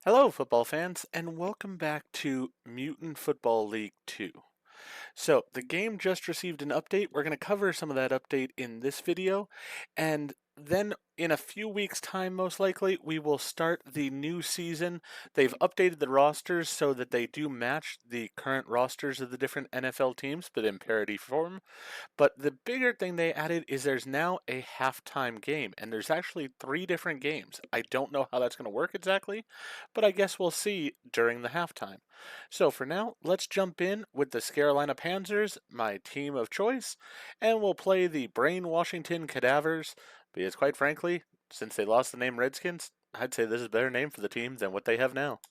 Hello, football fans, and welcome back to Mutant Football League 2. So, the game just received an update. We're going to cover some of that update in this video, and then in a few weeks' time, most likely, we will start the new season. They've updated the rosters so that they do match the current rosters of the different NFL teams, but in parity form. But the bigger thing they added is there's now a halftime game, and there's actually 3 different games. I don't know how that's going to work exactly, but I guess we'll see during the halftime. So for now, let's jump in with the Carolina Panthers, my team of choice, and we'll play the Brain Washington Cadavers, because quite frankly, since they lost the name Redskins, I'd say this is a better name for the team than what they have now.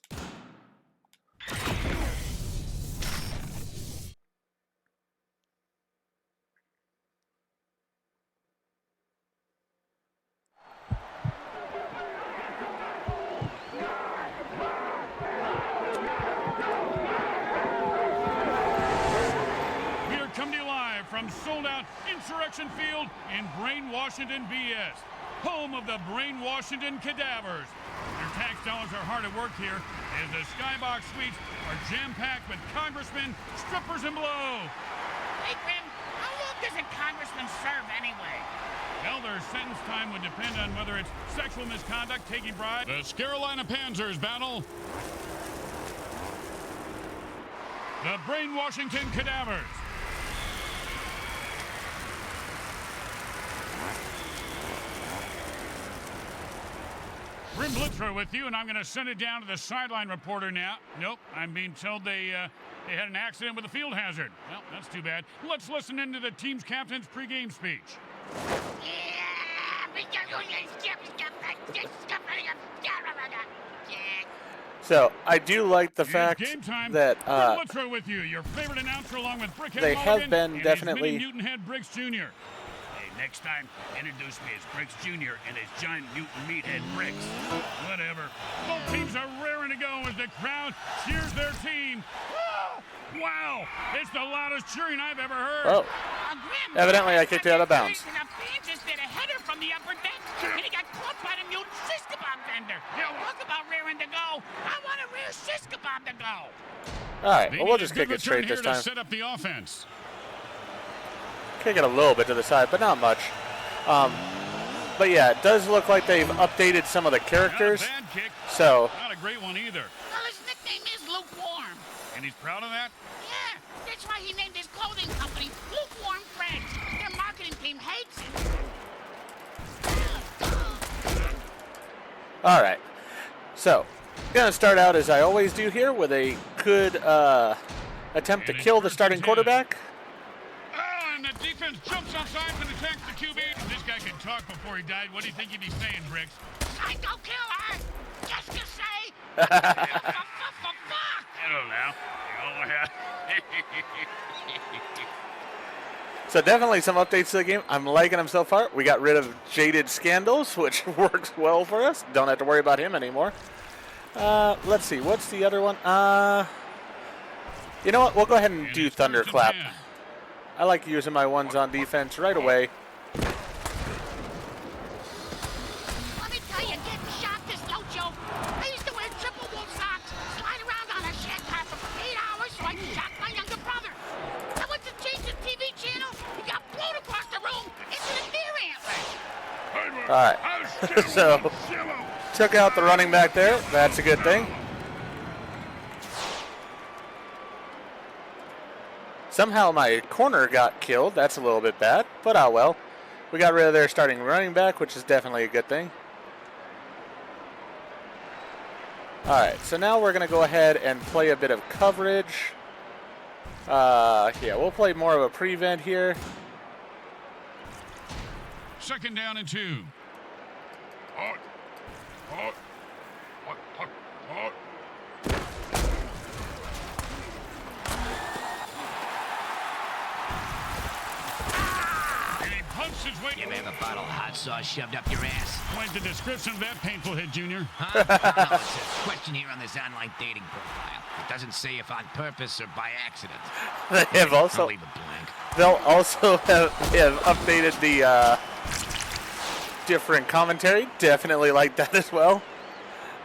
From sold-out Insurrection Field in Brain Washington, BS, home of the Brain Washington Cadavers. Their tax dollars are hard at work here, as the Skybox Suites are jam-packed with congressmen, strippers, and blow. Hey, Grim, how long does a congressman serve anyway? Well, their sentence time would depend on whether it's sexual misconduct, taking bribes. The Carolina Panthers battle the Brain Washington Cadavers. Grim Blitzer with you, and I'm going to send it down to the sideline reporter now. Nope, I'm being told they had an accident with a field hazard. Well, that's too bad. Let's listen into the team's captain's pregame speech. So I do like the fact that Blitzer with you, your favorite announcer, along with Brickhead they Mulligan have been and definitely his mini mutant head Briggs Jr. Next time, introduce me as Briggs Jr. and his giant mutant meathead Briggs. Whatever. Both teams are raring to go as the crowd cheers their team. Wow! It's the loudest cheering I've ever heard. Oh. Evidently, I kicked you out of bounds. The fan just did a header from the upper deck, and he got caught by the mutant Shiska Bomb vendor. Talk about rearing to go. I want a rear Shiska Bomb to go. All right, well, we'll just kick it straight this time. To set up the offense. Kick it a little bit to the side, but not much. But yeah, it does look like they've updated some of the characters. Not a bad kick. So not a great one either. Well, his nickname is Lukewarm. And he's proud of that? Yeah, that's why he named his clothing company Lukewarm Friends. Their marketing team hates it. all right, so gonna start out as I always do here with a good attempt to kill the starting quarterback. The defense jumps outside and attacks the QB. If this guy could talk before he died, what do you think he'd be saying, Briggs? I don't kill her. Just to say. Hello now. So definitely some updates to the game. I'm liking them so far. We got rid of Jaded Scandals, which works well for us. Don't have to worry about him anymore. Let's see. What's the other one? You know what? We'll go ahead and do Thunderclap. I like using my ones on defense right away. Let me tell you, getting shocked is no joke. I used to wear triple wool socks, slide around on a shed car for 8 hours so I could shock my younger brother. I went to change the TV channel, he got blown across the room into the deer antlers. All right, so took out the running back there. That's a good thing. Somehow my corner got killed. That's a little bit bad, but oh well. We got rid of their starting running back, which is definitely a good thing. All right, so now we're going to go ahead and play a bit of coverage. Yeah, we'll play more of a prevent here. 2nd down and 2. You ever have a bottle of hot sauce shoved up your ass? Quite the description of that painful hit, Junior. Huh? No, it says question here on this online dating profile. It doesn't say if on purpose or by accident. They have also, I'll leave it blank. they'll also have updated the different commentary. Definitely like that as well.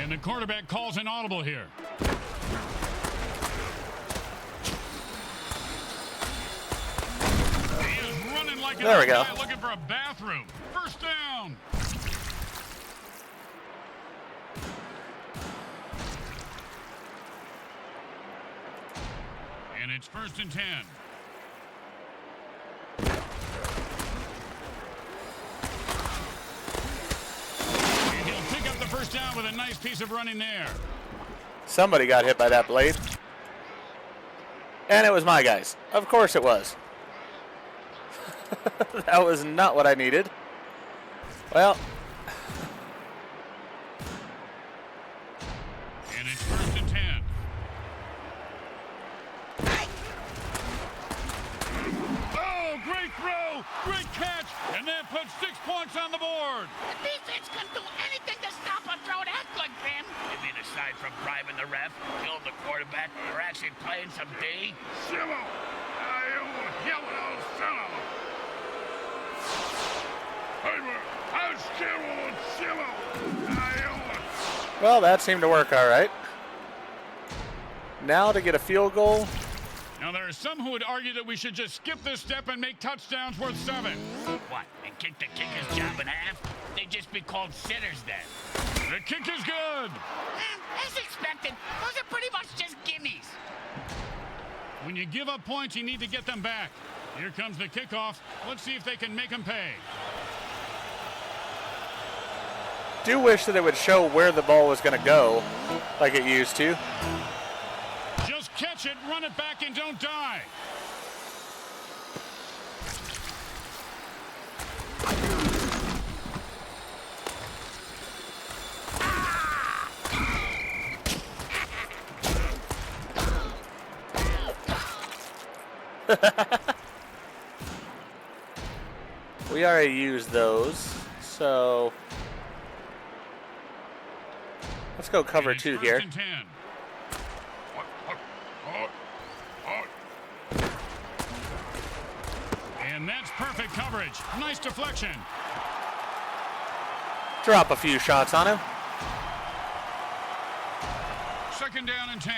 And the quarterback calls an audible here. He is running like there we go. Guy looking for a bathroom. First down. And it's 1st and 10. And he'll pick up the first down with a nice piece of running there. Somebody got hit by that blade. And it was my guys. Of course it was. That was not what I needed. Well. And it's 1st and 10. Oh, great throw, great catch, and that puts 6 points on the board. The defense couldn't do anything to stop a throw that good, Grim. You mean aside from bribing the ref, killing the quarterback, they're actually playing some D? Well, that seemed to work all right. Now to get a field goal. Now, there are some who would argue that we should just skip this step and make touchdowns worth 7. What, and kick the kicker's job in half? They'd just be called sitters then. The kick is good. As expected, those are pretty much just gimmies. When you give up points, you need to get them back. Here comes the kickoff. Let's see if they can make them pay. Do wish that it would show where the ball was going to go, like it used to. Just catch it, run it back, and don't die. We already used those, so let's go cover 2 here. 1st and 10. And that's perfect coverage. Nice deflection. Drop a few shots on him. 2nd down and 10.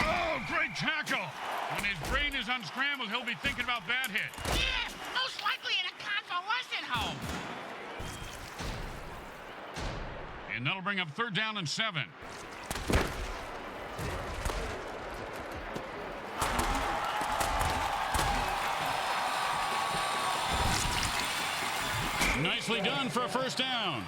Oh, great tackle. When his brain is unscrambled, he'll be thinking about that hit. Yeah, most likely in a convalescent home. And that'll bring up 3rd down and 7. Nicely done for a 1st down.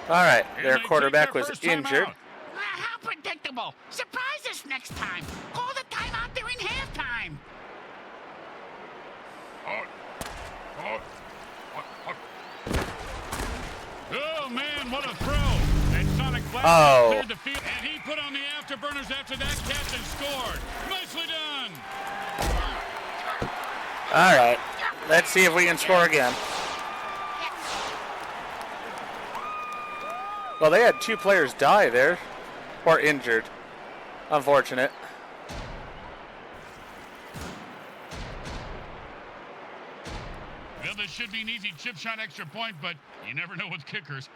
All right, And their they quarterback take their was first timeout. injured. How predictable. Surprise us next time. Call the timeout during halftime. Oh, man, what a throw. And Sonic Blast Oh. cleared the field. And he put on the afterburners after that catch and scored. Nicely done. All right, let's see if we can score again. Well, they had 2 players die there, or injured. Unfortunate. Well, this should be an easy chip shot extra point, but you never know with kickers.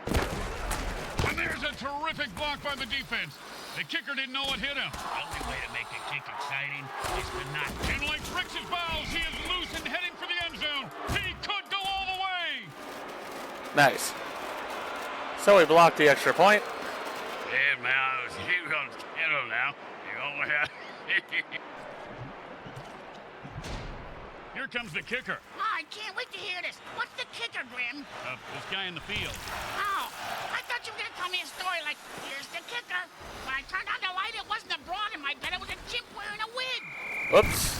And there's a terrific block by the defense. The kicker didn't know what hit him. The only way to make a kick exciting is to not. And like Rick's bowels, he is loose and heading for the end zone. He could go all the way. Nice. So we blocked the extra point. Yeah, man, you're going to kettle now. You only have. Here comes the kicker. Oh, I can't wait to hear this. What's the kicker, Grim? This guy in the field. Oh, I thought you were going to tell me a story like, here's the kicker. When I turned on the light, it wasn't a broad in my bed. It was a chimp wearing a wig. Whoops.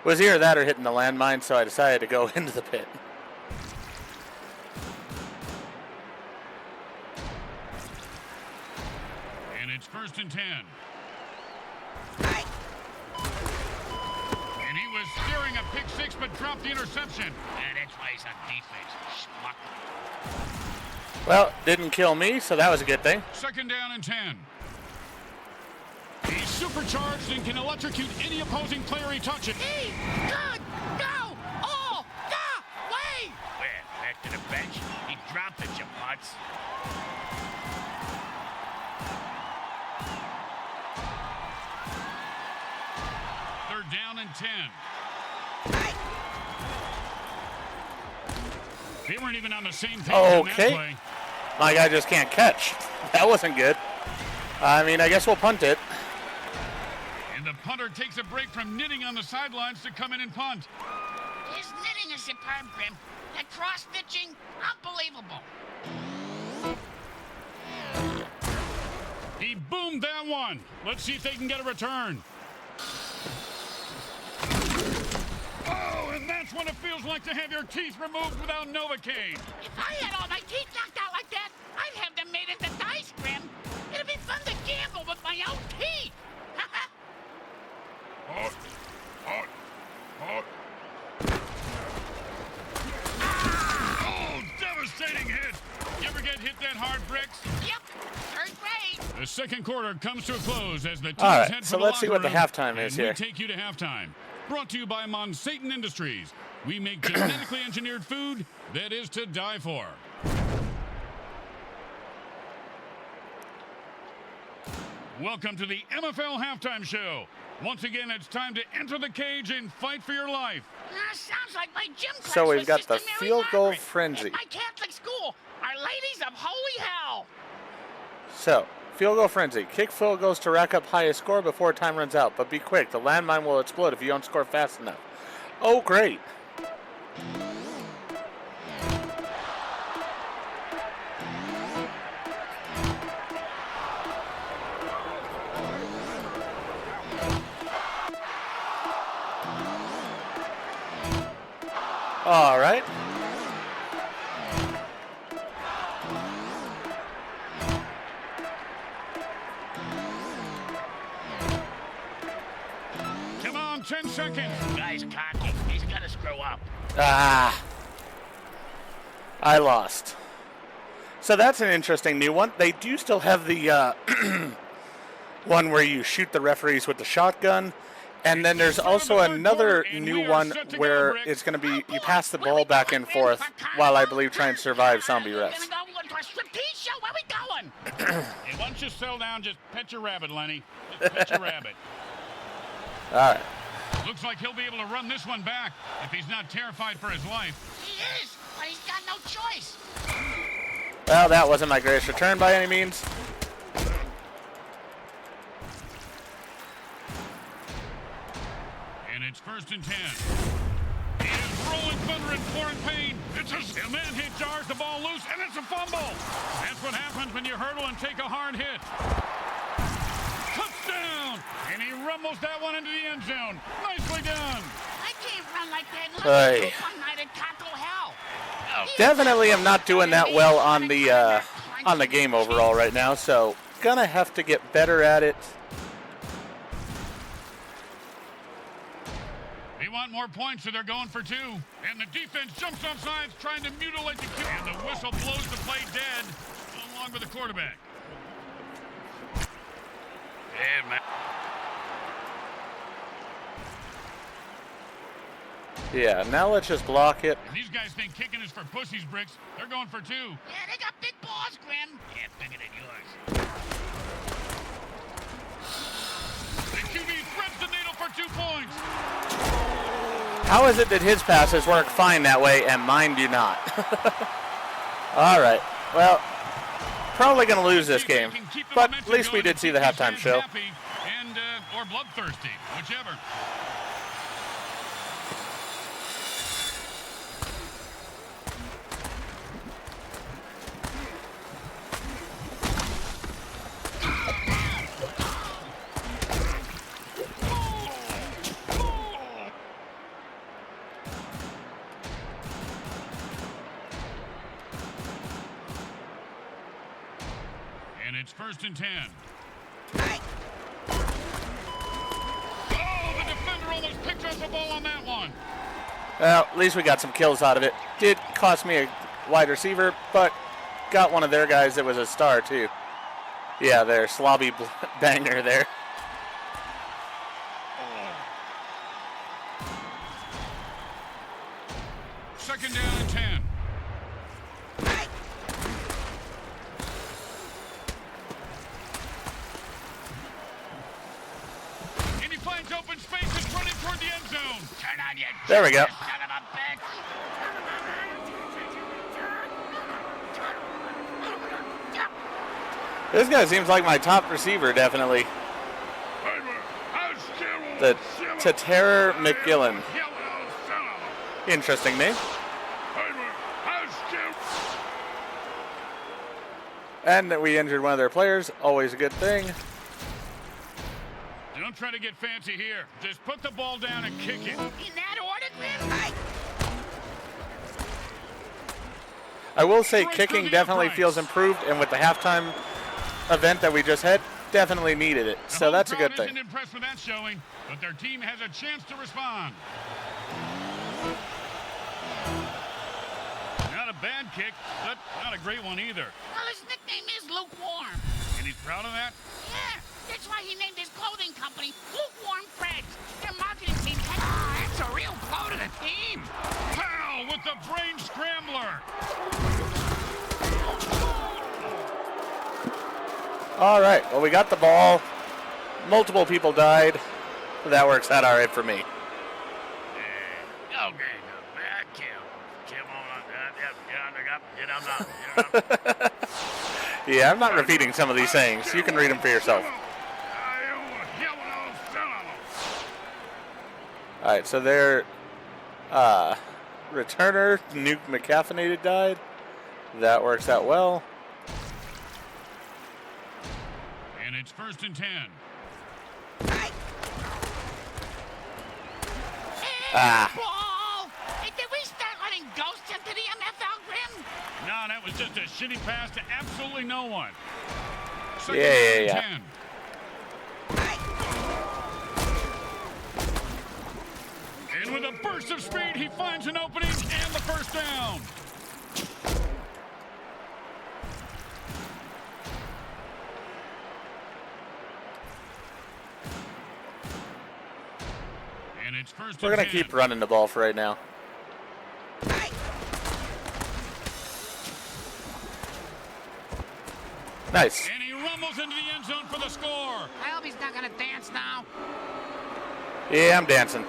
It was either that or hitting the landmine, so I decided to go into the pit. And it's 1st and 10. And he was steering a pick 6, but dropped dropped the interception. Yeah, that's why he's on defense. Schmuck. Well, didn't kill me, so that was a good thing. 2nd down and 10. He's supercharged and can electrocute any opposing player he touches. He could go all the way. Where? Back to the bench? He dropped it, you butts. Third down and 10. They weren't even on the same page on that Okay. play. My guy just can't catch. That wasn't good. I mean, I guess we'll punt it. And the punter takes a break from knitting on the sidelines to come in and punt. His knitting is superb, Grim. That cross-stitching, unbelievable. He boomed that one. Let's see if they can get a return. Oh, and that's when it feels like to have your teeth removed without Novocaine. If I had all my teeth knocked out like that, I'd have them made into dice, Grim. It'd be fun to gamble with my own teeth. Hot, hot, hot. Oh, devastating hit. You ever get hit that hard, Bricks? Yep, 3rd grade. The second quarter comes to a close as the teams All right, head so for the let's see what the locker room, halftime is and here. we take you to halftime. Brought to you by Monsatan Industries. We make genetically engineered food that is to die for. Welcome to the MFL Halftime Show. Once again, it's time to enter the cage and fight for your life. Sounds like my gym class. So we've with got the Sister Mary field goal Margaret frenzy. at my Catholic school, Our Ladies of Holy Hell. So, field goal frenzy. Kick field goals to rack up highest score before time runs out. But be quick, the landmine will explode if you don't score fast enough. Oh, great. All right. Come on, 10 seconds. Guy's cocky. He's got to grow up. Ah. I lost. So that's an interesting new one. They do still have the one where you shoot the referees with the shotgun. And then there's also another new one where it's going to be you pass the ball back and forth while I believe trying to survive zombie refs. We're gonna go to a striptease show. Where we going? Hey, why don't you settle down? Just pet your rabbit, Lenny. Just pet your rabbit. All right. Looks like he'll be able to run this one back if he's not terrified for his life. He is, but he's got no choice. Well, that wasn't my greatest return by any means. And it's 1st and 10. He is rolling thunder and pouring pain. It's a man hit jars the ball loose, and it's a fumble. That's what happens when you hurdle and take a hard hit. Touchdown! And he rumbles that one into the end zone. Nicely done. I can't run like that unless Hey. I do one night at Taco Hell. Definitely am not doing that well on the game overall right now, so gonna have to get better at it. They want more points, so they're going for 2. And the defense jumps on sides, trying to mutilate the QB. And the whistle blows the play dead, along with the quarterback. Yeah, man. Yeah, now let's just block it. And these guys think kicking is for pussies, Bricks. They're going for 2. Yeah, they got big balls, Grim. Yeah, bigger than yours. The QB threads the needle for 2 points. How is it that his passes work fine that way and mine do not? All right. Well, probably going to lose this game, but at least we did see the halftime show. Happy and or bloodthirsty, whichever. And it's 1st and 10. Oh, the defender almost picked up the ball on that one. Well, at least we got some kills out of it. Did cost me a wide receiver, but got one of their guys that was a star too. Yeah, there, slobby banger there. Second down and 10. And he finds open space and running toward the end zone. Turn on your There we go. son of a bitch. This guy seems like my top receiver, definitely. The Tater McGillen. Interesting name. And that we injured one of their players, always a good thing. Don't try to get fancy here. Just put the ball down and kick it. In that order, Grim? I will say kicking definitely feels improved, and with the halftime event that we just had, definitely needed it. The So home that's a good crowd thing. isn't impressed with that showing, but their team has a chance to respond. Not a bad kick, but not a great one either. Well, his nickname is Lukewarm. And he's proud of that? Yeah, that's why he named his clothing company Lukewarm Freds. Their marketing team had... That's a real blow to the team. Pow with the brain scrambler. All right, well, we got the ball. Multiple people died. That works out all right for me. Okay, bad kill. Kill on get on up. Yeah, I'm not repeating some of these sayings. You can read them for yourself. All right, so their returner, Nuke McCaffeinated, died. That works out well. And it's first and 10. Ball! Hey, did we start letting ghosts into the NFL, Grim? No, that was just a shitty pass to absolutely no one. Second Yeah. down and 10. And with a burst of speed, he finds an opening and the first down. And it's first We're and going to 10. keep running the ball for right now. Nice. And he rumbles into the end zone for the score. I hope he's not gonna dance now. Yeah, I'm dancing.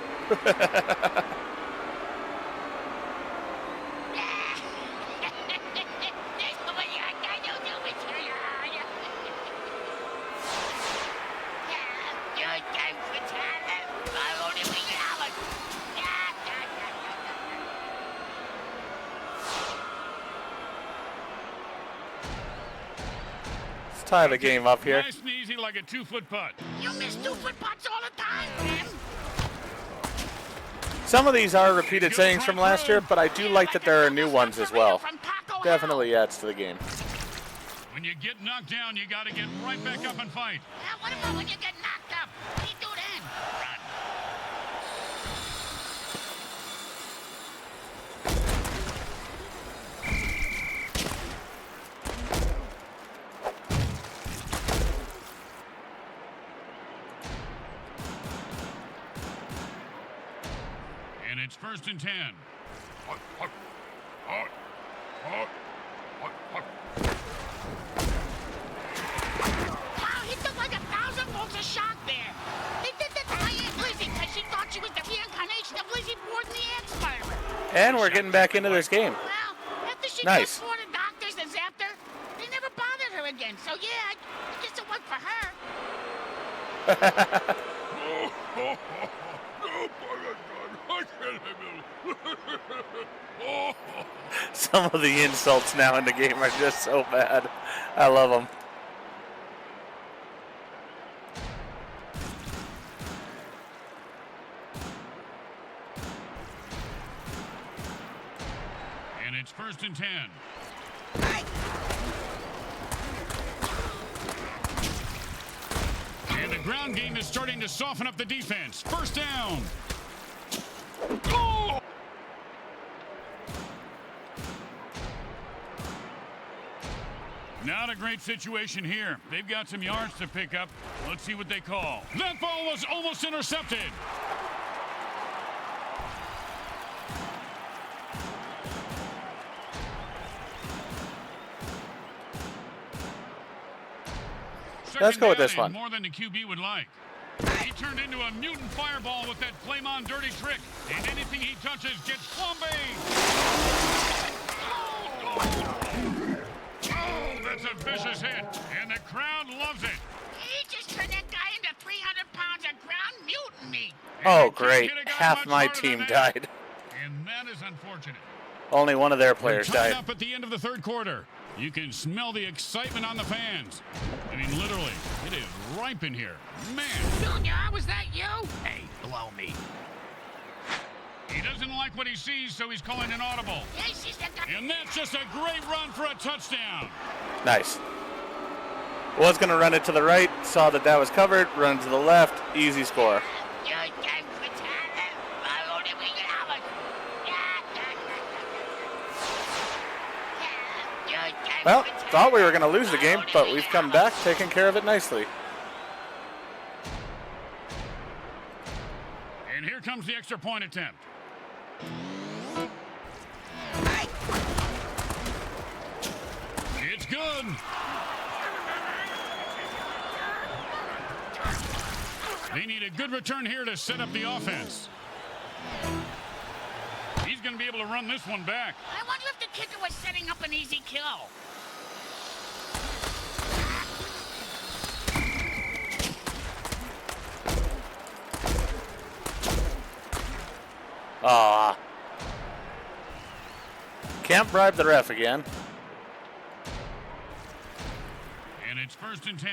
Let's tie the game up here. Nice and easy like a 2-foot putt. You miss 2-foot putts all the time, Grim. Some of these are repeated sayings from last year, but I do like that there are new ones as well. From Taco Definitely adds to the game. When you get knocked down, you got to get right back up and fight. Hell. What about when you get knocked up? What do you do then? Run. And it's first and 10. Wow, he took like 1,000 volts of shock there. They did that to my Aunt Lizzie because she thought she was the reincarnation of Lizzie Borden the Ant Spider. And we're getting back into this game. Well, after she Nice. killed 4 of the doctors and zapped her, they never bothered her again. So yeah, I guess it worked for her. Some of the insults now in the game are just so bad. I love them. And it's first and 10. And the ground game is starting to soften up the defense. First down. Not a great situation here. They've got some yards to pick up. Let's see what they call. That ball was almost intercepted. Let's go with this Second down one. is more than the QB would like. He turned into a mutant fireball with that flame-on dirty trick. And anything he touches gets flambéed. Oh, that's a vicious hit. And the crowd loves it. He just turned that guy into 300 pounds of ground mutant meat. Oh, And you can't great. hit a guy Half much my harder than team that. died. And that is unfortunate. Only one of their We're players tied died. up at the end of the third quarter. You can smell the excitement on the fans. I mean, literally, it is ripe in here. Man, Junior, was that you? Hey, blow me. he doesn't like what he sees, so he's calling an audible. Yeah, she's that guy. And that's just a great run for a touchdown. Nice. Was going to run it to the right. Saw that that was covered. Run to the left. Easy score. You can pretend it. I only we can have it. Well, thought we were going to lose the game, but we've come back, taking care of it nicely. And here comes the extra point attempt. It's good. They need a good return here to set up the offense. He's going to be able to run this one back. I wonder if the kicker was setting up an easy kill. Aw. Can't bribe the ref again. And it's 1st and 10.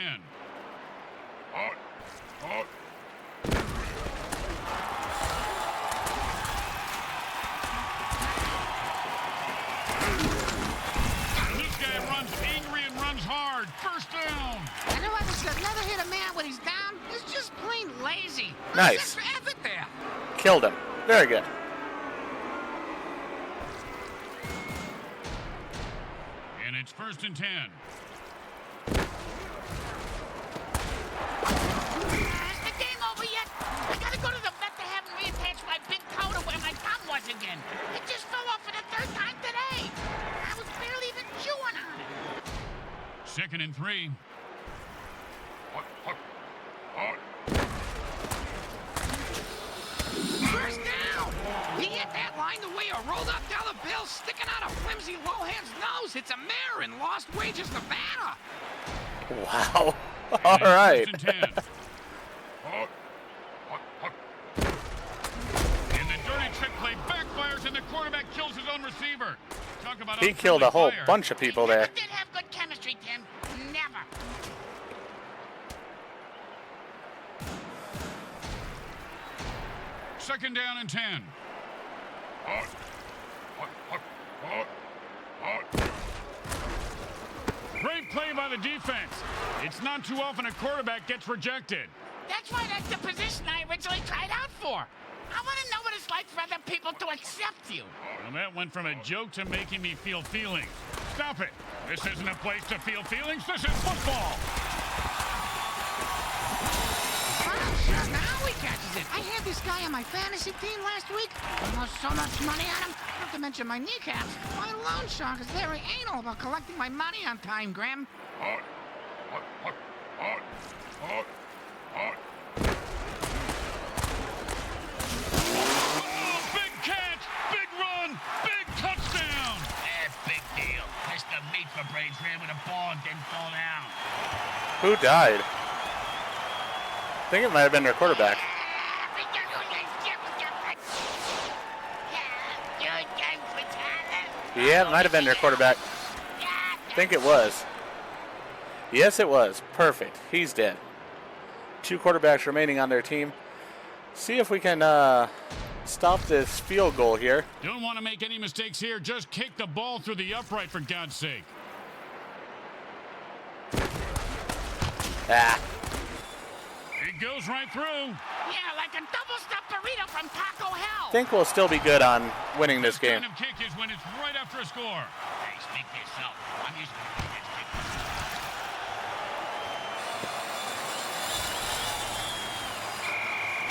This guy runs angry and runs hard. 1st down. And whoever says never hit a man when he's down is just plain lazy. Nice. There's extra effort there. Killed him. Very good. And it's 1st and 10. Is the game over yet? I gotta go to the vet to have him reattach my big toe to where my thumb was again. It just fell off for the 3rd time today. I was barely even chewing on it. 2nd and 3. First down! He hit that line the way a rolled-up dollar bill sticking out of flimsy Lohan's nose hits a mayor in Lost Wages, Nevada. Wow. All right. And 10. And the dirty trick play backfires and the quarterback kills his own receiver. Talk about He killed a unfriendly whole fire. bunch of people They there. never did have good chemistry, Tim. Never. Second down and 10. Great play by the defense. It's not too often a quarterback gets rejected. That's why that's the position I originally tried out for. I want to know what it's like for other people to accept you. Well, that went from a joke to making me feel feelings. Stop it. This isn't a place to feel feelings. This is football. Well, sure, now he catches it. I had this guy on my fantasy team last week. I lost so much money on him, not to mention my kneecaps. My loan shark is very anal about collecting my money on time, Graham. Oh, big catch, big run, big touchdown. Big deal. Mr. Meat for Brains ran with a ball and didn't fall down. Who died? I think it might have been their quarterback. Yeah, it might have been their quarterback. I think it was. Yes, it was. Perfect. He's dead. 2 quarterbacks remaining on their team. See if we can stop this field goal here. Don't want to make any mistakes here. Just kick the ball through the upright, for God's sake. Ah. It goes right through. Yeah, like a double-stuffed burrito from Taco Hell. Think we'll still be good on winning this game. Kind of kick is when it's right after a score. Hey, speak for yourself. I'm used to this kick.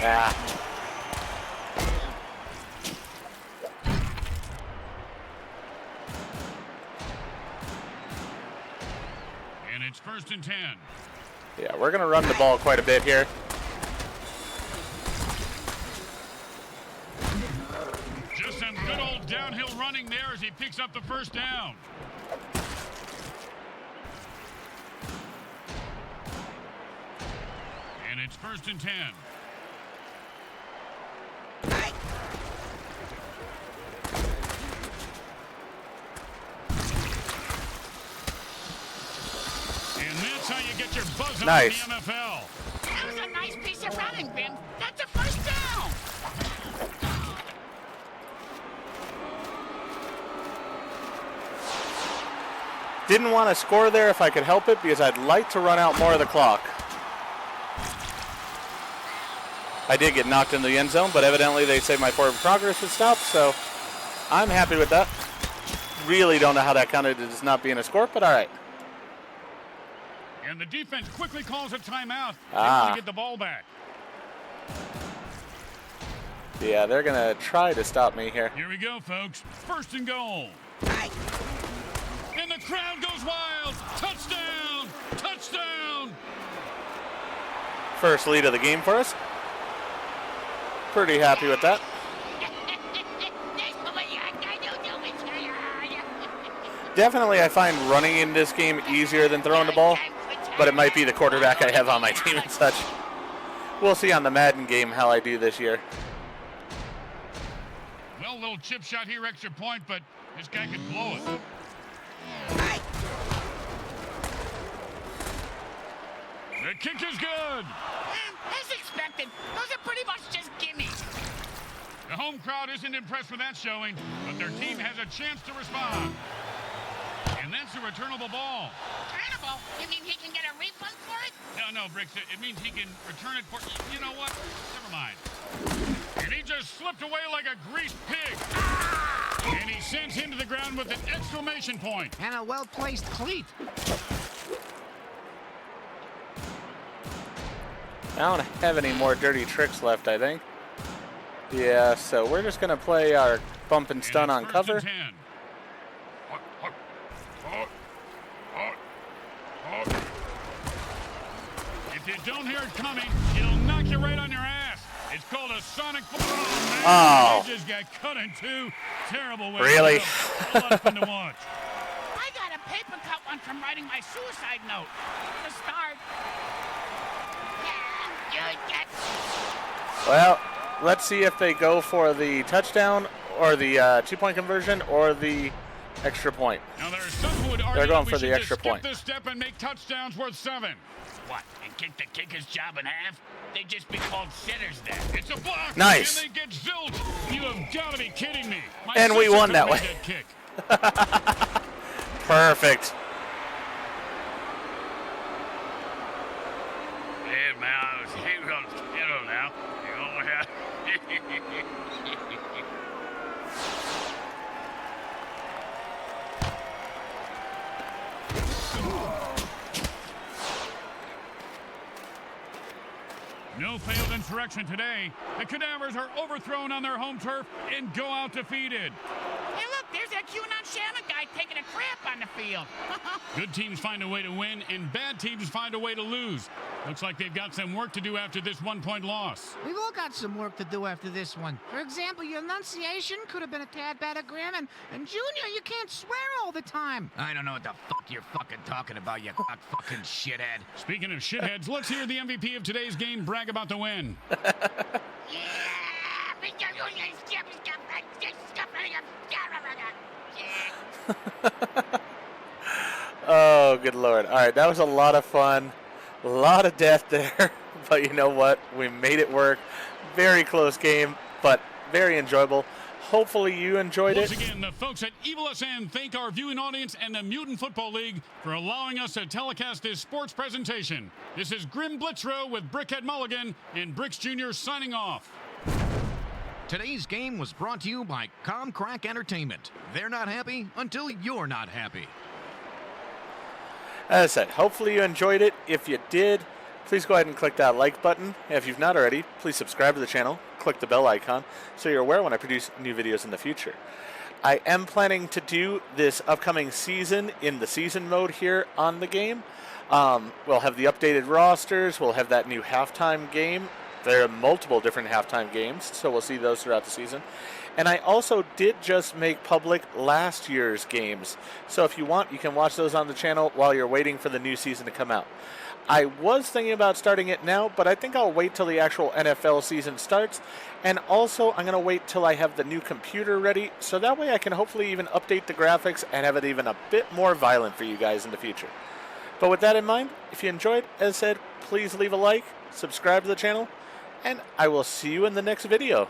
Ah. And it's 1st and 10. Yeah, we're going to run the ball quite a bit here. Just some good old downhill running there as he picks up the 1st down. And it's 1st and 10. And that's how you get your buzz on Nice. in the NFL. That was a nice piece of running, Bim. That's a 1st down. Didn't want to score there if I could help it because I'd like to run out more of the clock. I did get knocked in the end zone, but evidently they say my forward progress had stopped, so I'm happy with that. Really don't know how that counted as not being a score, but all right. And the defense quickly calls a timeout. They Ah. want to get the ball back. Yeah, they're going to try to stop me here. Here we go, folks. 1st and goal. And the crowd goes wild. Touchdown! Touchdown! First lead of the game for us. Pretty happy with that. Definitely, I find running in this game easier than throwing the ball, but it might be the quarterback I have on my team and such. We'll see on the Madden game how I do this year. Well, little chip shot here, extra point, but this guy could blow it. The kick is good. As expected, those are pretty much just gimmies. The home crowd isn't impressed with that showing, but their team has a chance to respond. And that's a returnable ball. Returnable? You mean he can get a refund for it? No, Bricks, it means he can return it for... You know what? Never mind. And he just slipped away like a greased pig. And he sends him to the ground with an exclamation point. And a well-placed cleat. I don't have any more dirty tricks left, I think. Yeah, so we're just going to play our bump and stun on it's 1st cover. and 10. If you don't hear it coming, it'll knock you right on your ass. It's called a sonic boom. Oh. They just got cut in two. Terrible way. Really? A lot of fun to watch. I got a paper cut one from writing my suicide note. To start. Yeah, you get... Well, let's see if they go for the touchdown or the 2-point conversion or the extra point. Now there are some who would argue They're going that we for the should extra just skip point. this step and make touchdowns worth 7. What, and kick the kicker's job in half? They'd just be called sitters then. It's a block. Nice. And they get zilch. You have got to be kidding me. My And we sister won could that make way. that kick. Perfect. Hey, mouse, here comes Tito now. You know how... No failed insurrection today. The Cadavers are overthrown on their home turf and go out defeated. Hey, look, there's that QAnon shaman guy taking a crap on the field. Good teams find a way to win, and bad teams find a way to lose. Looks like they've got some work to do after this 1-point loss. We've all got some work to do after this one. For example, your enunciation could have been a tad better, Graham, and Junior, you can't swear all the time. I don't know what the fuck you're fucking talking about, you cock fucking shithead. Speaking of shitheads, let's hear the MVP of today's game brag about the win. Oh, good Lord. All right, that was a lot of fun. A lot of death there. But you know what? We made it work. Very close game, but very enjoyable. Hopefully you enjoyed Once it. again, the folks at Evil SN thank our viewing audience and the Mutant Football League for allowing us to telecast this sports presentation. This is Grim Blitzrow with Brickhead Mulligan and Bricks Jr. signing off. Today's game was brought to you by Comcrack Entertainment. They're not happy until you're not happy. As I said, hopefully you enjoyed it. If you did, please go ahead and click that like button. If you've not already, please subscribe to the channel, click the bell icon so you're aware when I produce new videos in the future. I am planning to do this upcoming season in the season mode here on the game. We'll have the updated rosters, we'll have that new halftime game. There are multiple different halftime games, so we'll see those throughout the season. And I also did just make public last year's games, so if you want, you can watch those on the channel while you're waiting for the new season to come out. I was thinking about starting it now, but I think I'll wait till the actual NFL season starts. And also, I'm going to wait till I have the new computer ready, so that way I can hopefully even update the graphics and have it even a bit more violent for you guys in the future. But with that in mind, if you enjoyed, as said, please leave a like, subscribe to the channel, and I will see you in the next video.